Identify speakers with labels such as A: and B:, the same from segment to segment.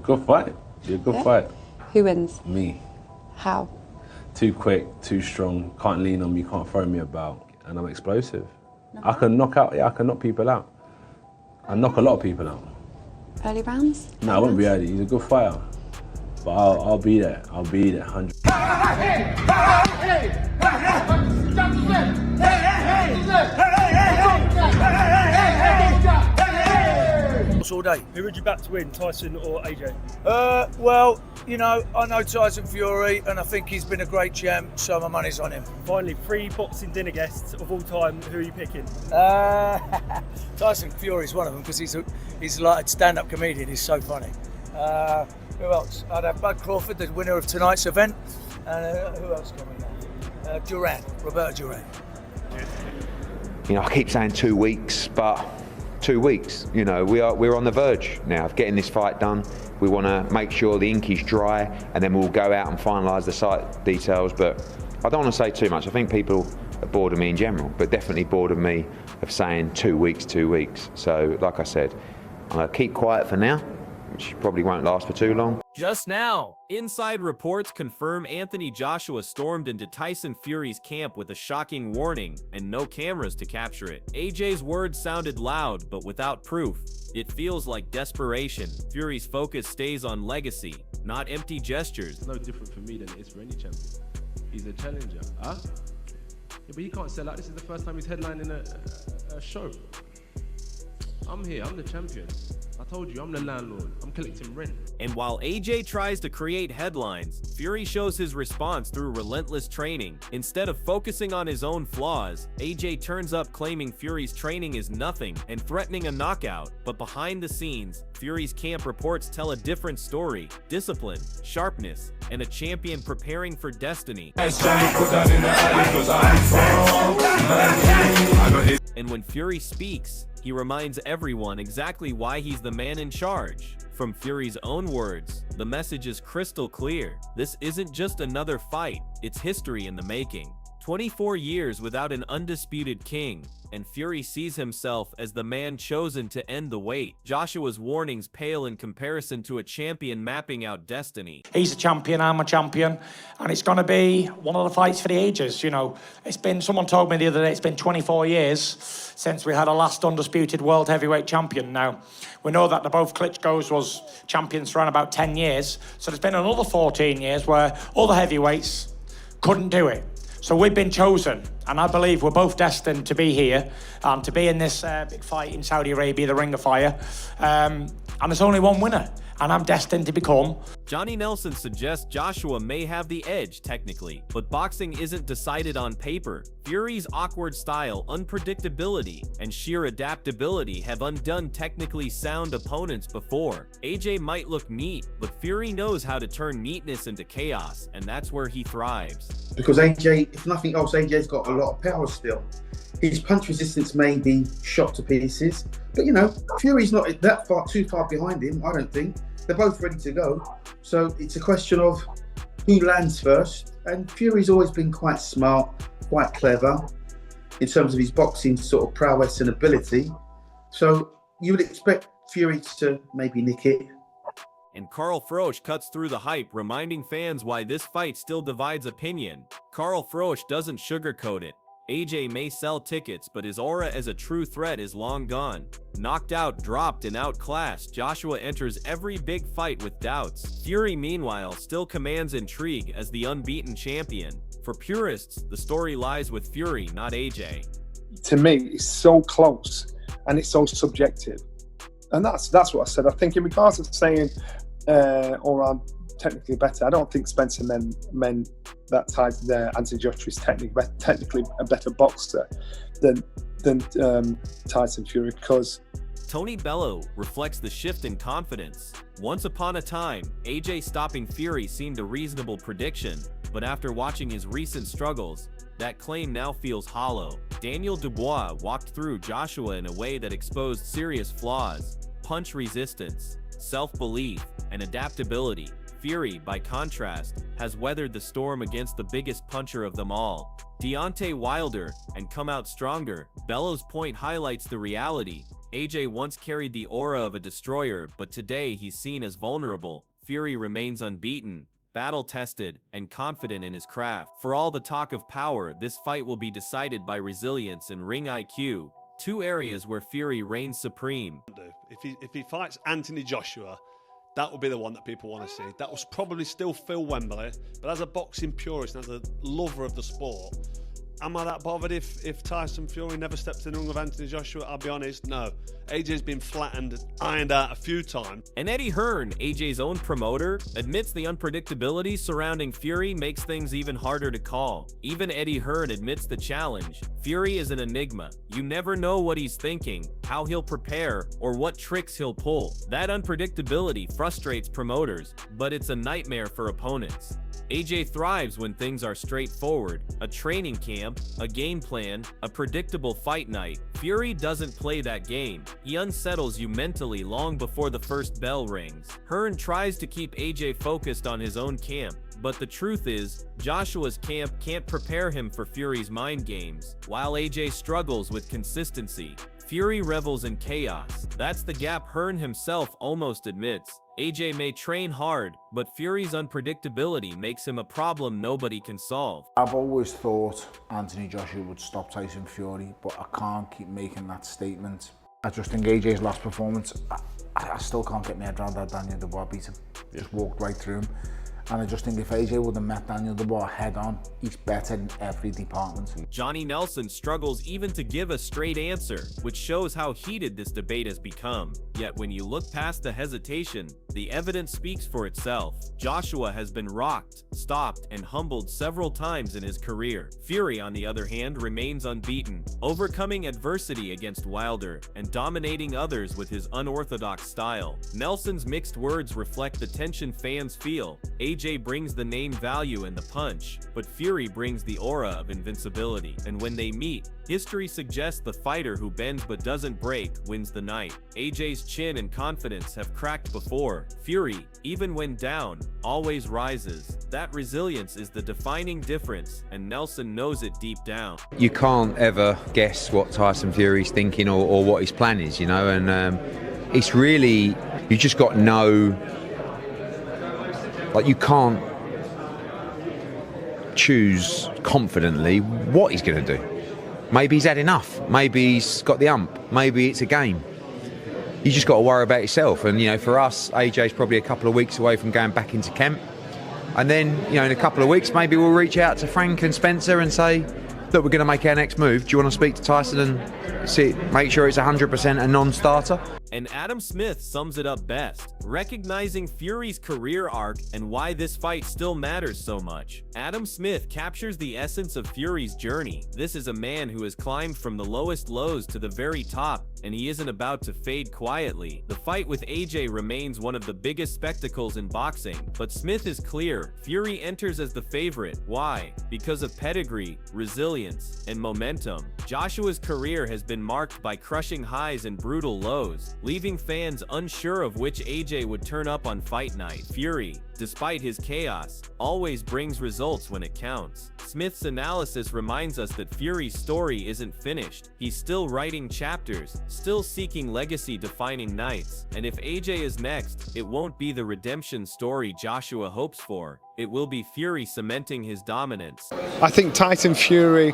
A: good fight. Be a good fight.
B: Who wins?
A: Me.
B: How?
A: Too quick, too strong. Can't lean on me. Can't throw me about. And I'm explosive. I can knock out. Yeah, I can knock people out. I knock a lot of people out.
B: Early rounds?
A: No, I won't be early. He's a good fighter. But I'll be there. I'll be there. 100.
C: All day.
D: Who would you back to win, Tyson or AJ?
C: Well, you know, I know Tyson Fury, and I think he's been a great champ, so my money's on him.
D: Finally, 3 boxing dinner guests of all time. Who are you picking?
C: Tyson Fury's one of them because he's like a stand-up comedian. He's so funny. Who else? I'd have Bud Crawford, the winner of tonight's event. And who else can we have? Roberto Duran.
E: You know, I keep saying 2 weeks, but 2 weeks. You know, we're on the verge now of getting this fight done. We want to make sure the ink is dry, and then we'll go out and finalise the site details. But I don't want to say too much. I think people are bored of me in general, but definitely bored of me of saying 2 weeks, 2 weeks. So, like I said, I'm going to keep quiet for now, which probably won't last for too long.
F: Just now, inside reports confirm Anthony Joshua stormed into Tyson Fury's camp with a shocking warning and no cameras to capture it. AJ's words sounded loud, but without proof. It feels like desperation. Fury's focus stays on legacy, not empty gestures.
A: It's no different for me than it is for any champion. He's a challenger. Huh? Yeah, but he can't sell out. This is the first time he's headlining a show. I'm here. I'm the champion. I told you, I'm the landlord. I'm collecting rent.
F: And while AJ tries to create headlines, Fury shows his response through relentless training. Instead of focusing on his own flaws, AJ turns up claiming Fury's training is nothing and threatening a knockout. But behind the scenes, Fury's camp reports tell a different story: discipline, sharpness, and a champion preparing for destiny. And when Fury speaks, he reminds everyone exactly why he's the man in charge. From Fury's own words, the message is crystal clear. This isn't just another fight, it's history in the making. 24 years without an undisputed king, and Fury sees himself as the man chosen to end the wait. Joshua's warnings pale in comparison to a champion mapping out destiny.
G: He's a champion, I'm a champion, and it's going to be one of the fights for the ages. You know, someone told me the other day, it's been 24 years since we had a last undisputed world heavyweight champion. Now, we know that the both Klitschko's was champions for around about 10 years, so there's been another 14 years where all the heavyweights couldn't do it. So we've been chosen, and I believe we're both destined to be here and to be in this big fight in Saudi Arabia, the Ring of Fire. And there's only one winner, and I'm destined to become.
F: Johnny Nelson suggests Joshua may have the edge technically, but boxing isn't decided on paper. Fury's awkward style, unpredictability, and sheer adaptability have undone technically sound opponents before. AJ might look neat, but Fury knows how to turn neatness into chaos, and that's where he thrives.
H: Because AJ, if nothing else, AJ's got a lot of power still. His punch resistance may be shot to pieces, but you know, Fury's not too far behind him, I don't think. They're both ready to go. So it's a question of who lands first. And Fury's always been quite smart, quite clever in terms of his boxing sort of prowess and ability. So you would expect Fury to maybe nick it.
F: And Carl Froch cuts through the hype, reminding fans why this fight still divides opinion. Carl Froch doesn't sugarcoat it. AJ may sell tickets, but his aura as a true threat is long gone. Knocked out, dropped, and outclassed, Joshua enters every big fight with doubts. Fury, meanwhile, still commands intrigue as the unbeaten champion. For purists, the story lies with Fury, not AJ.
I: To me, it's so close, and it's so subjective. And that's what I said. I think in regards to saying, I'm technically better, I don't think Spencer meant that Anthony Joshua is technically a better boxer than Tyson Fury, because
F: Tony Bellew reflects the shift in confidence. Once upon a time, AJ stopping Fury seemed a reasonable prediction, but after watching his recent struggles, that claim now feels hollow. Daniel Dubois walked through Joshua in a way that exposed serious flaws: punch resistance, self-belief, and adaptability. Fury, by contrast, has weathered the storm against the biggest puncher of them all, Deontay Wilder, and come out stronger. Bellow's point highlights the reality: AJ once carried the aura of a destroyer, but today he's seen as vulnerable. Fury remains unbeaten, battle-tested, and confident in his craft. For all the talk of power, this fight will be decided by resilience and ring IQ, two areas where Fury reigns supreme.
J: If he fights Anthony Joshua, that would be the one that people want to see. That was probably still Phil Wembley, but as a boxing purist and as a lover of the sport, am I that bothered if Tyson Fury never steps in the ring with Anthony Joshua? I'll be honest, no. AJ's been flattened, ironed out a few times.
F: And Eddie Hearn, AJ's own promoter, admits the unpredictability surrounding Fury makes things even harder to call. Even Eddie Hearn admits the challenge. Fury is an enigma. You never know what he's thinking, how he'll prepare, or what tricks he'll pull. That unpredictability frustrates promoters, but it's a nightmare for opponents. AJ thrives when things are straightforward, a training camp, a game plan, a predictable fight night. Fury doesn't play that game. He unsettles you mentally long before the first bell rings. Hearn tries to keep AJ focused on his own camp, but the truth is, Joshua's camp can't prepare him for Fury's mind games, while AJ struggles with consistency. Fury revels in chaos. That's the gap Hearn himself almost admits. AJ may train hard, but Fury's unpredictability makes him a problem nobody can solve.
K: I've always thought Anthony Joshua would stop Tyson Fury, but I can't keep making that statement. I just think AJ's last performance, I still can't get my head around that Daniel Dubois beat him. Just walked right through him. And I just think if AJ would have met Daniel Dubois head on, he's better in every department.
F: Johnny Nelson struggles even to give a straight answer, which shows how heated this debate has become. Yet when you look past the hesitation, the evidence speaks for itself. Joshua has been rocked, stopped, and humbled several times in his career. Fury, on the other hand, remains unbeaten, overcoming adversity against Wilder and dominating others with his unorthodox style. Nelson's mixed words reflect the tension fans feel. AJ brings the name value and the punch, but Fury brings the aura of invincibility. And when they meet, history suggests the fighter who bends but doesn't break wins the night. AJ's chin and confidence have cracked before. Fury, even when down, always rises. That resilience is the defining difference, and Nelson knows it deep down.
E: You can't ever guess what Tyson Fury's thinking or what his plan is, you know, and it's really, you just got no, like, you can't choose confidently what he's going to do. Maybe he's had enough. Maybe he's got the ump. Maybe it's a game. You just got to worry about yourself. And, you know, for us, AJ's probably a couple of weeks away from going back into camp. And then, you know, in a couple of weeks, maybe we'll reach out to Frank and Spencer and say, look, we're going to make our next move. Do you want to speak to Tyson and see, make sure it's 100% a non-starter?
F: And Adam Smith sums it up best, recognizing Fury's career arc and why this fight still matters so much. Adam Smith captures the essence of Fury's journey. This is a man who has climbed from the lowest lows to the very top, and he isn't about to fade quietly. The fight with AJ remains one of the biggest spectacles in boxing, but Smith is clear. Fury enters as the favorite. Why? Because of pedigree, resilience, and momentum. Joshua's career has been marked by crushing highs and brutal lows, leaving fans unsure of which AJ would turn up on fight night. Fury, despite his chaos, always brings results when it counts. Smith's analysis reminds us that Fury's story isn't finished. He's still writing chapters, still seeking legacy-defining nights. And if AJ is next, it won't be the redemption story Joshua hopes for. It will be Fury cementing his dominance.
I: I think Tyson Fury,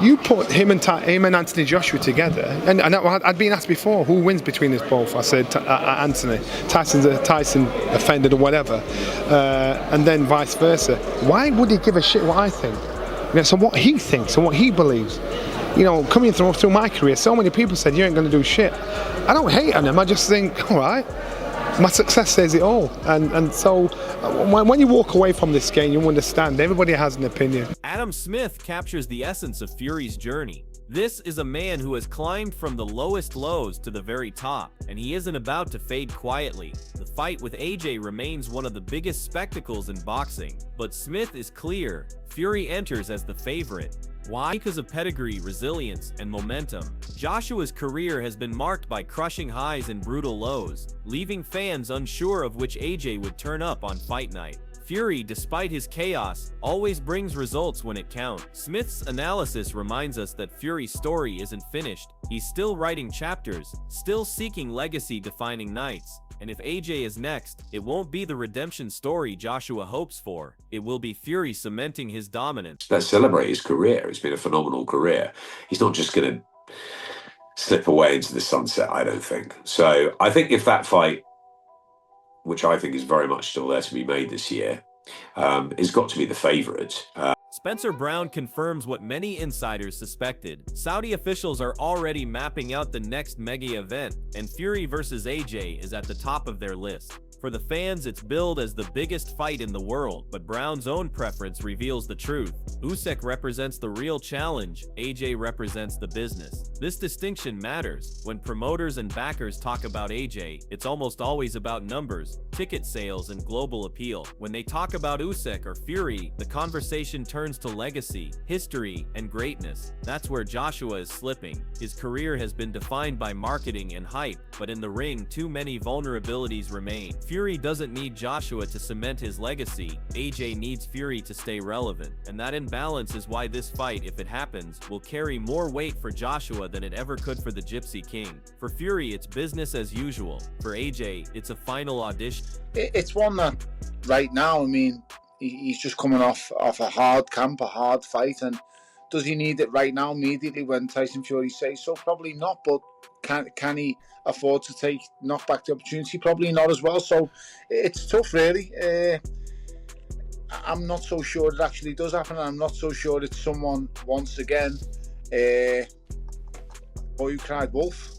I: you put him and Anthony Joshua together, and I'd been asked before, who wins between us both? I said Anthony. Tyson offended or whatever, and then vice versa. Why would he give a shit what I think? You know, so what he thinks and what he believes. You know, coming through my career, so many people said you ain't going to do shit. I don't hate on him. I just think, all right. My success says it all, and so when you walk away from this game, you understand everybody has an opinion.
F: Adam Smith captures the essence of Fury's journey. This is a man who has climbed from the lowest lows to the very top, and he isn't about to fade quietly. The fight with AJ remains one of the biggest spectacles in boxing, but Smith is clear. Fury enters as the favorite. Why? Because of pedigree, resilience, and momentum. Joshua's career has been marked by crushing highs and brutal lows, leaving fans unsure of which AJ would turn up on fight night. Fury, despite his chaos, always brings results when it counts. Smith's analysis reminds us that Fury's story isn't finished. He's still writing chapters, still seeking legacy-defining nights. And if AJ is next, it won't be the redemption story Joshua hopes for. It will be Fury cementing his dominance.
L: Let's celebrate his career. It's been a phenomenal career. He's not just going to slip away into the sunset, I don't think. So I think if that fight, which I think is very much still there to be made this year, is got to be the favourite.
F: Spencer Brown confirms what many insiders suspected. Saudi officials are already mapping out the next mega event, and Fury versus AJ is at the top of their list. For the fans, it's billed as the biggest fight in the world, but Brown's own preference reveals the truth. Usyk represents the real challenge, AJ represents the business. This distinction matters. When promoters and backers talk about AJ, it's almost always about numbers, ticket sales, and global appeal. When they talk about Usyk or Fury, the conversation turns to legacy, history, and greatness. That's where Joshua is slipping. His career has been defined by marketing and hype, but in the ring, too many vulnerabilities remain. Fury doesn't need Joshua to cement his legacy, AJ needs Fury to stay relevant. And that imbalance is why this fight, if it happens, will carry more weight for Joshua than it ever could for the Gypsy King. For Fury, it's business as usual. For AJ, it's a final audition.
K: It's one that, right now, I mean, he's just coming off a hard camp, a hard fight, and does he need it right now, immediately, when Tyson Fury says so? Probably not, but can he afford to knock back the opportunity? Probably not as well. So it's tough, really. I'm not so sure it actually does happen. I'm not so sure it's someone, once again, boy who cried wolf.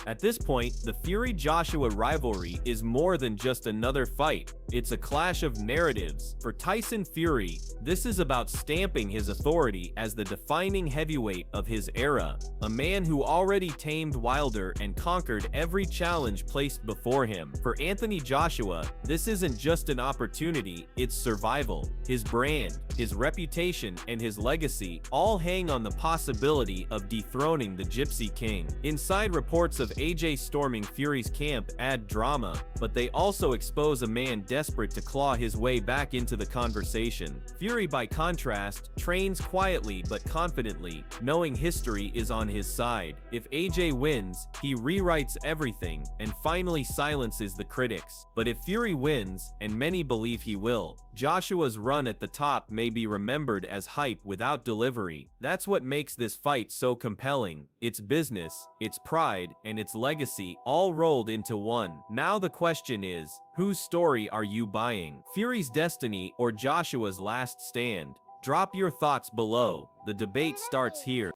F: At this point, the Fury-Joshua rivalry is more than just another fight. It's a clash of narratives. For Tyson Fury, this is about stamping his authority as the defining heavyweight of his era, a man who already tamed Wilder and conquered every challenge placed before him. For Anthony Joshua, this isn't just an opportunity, it's survival. His brand, his reputation, and his legacy all hang on the possibility of dethroning the Gypsy King. Inside reports of AJ storming Fury's camp add drama, but they also expose a man desperate to claw his way back into the conversation. Fury, by contrast, trains quietly but confidently, knowing history is on his side. If AJ wins, he rewrites everything and finally silences the critics. But if Fury wins, and many believe he will, Joshua's run at the top may be remembered as hype without delivery. That's what makes this fight so compelling. It's business, it's pride, and its legacy all rolled into one. Now the question is, whose story are you buying? Fury's destiny or Joshua's last stand? Drop your thoughts below. The debate starts here.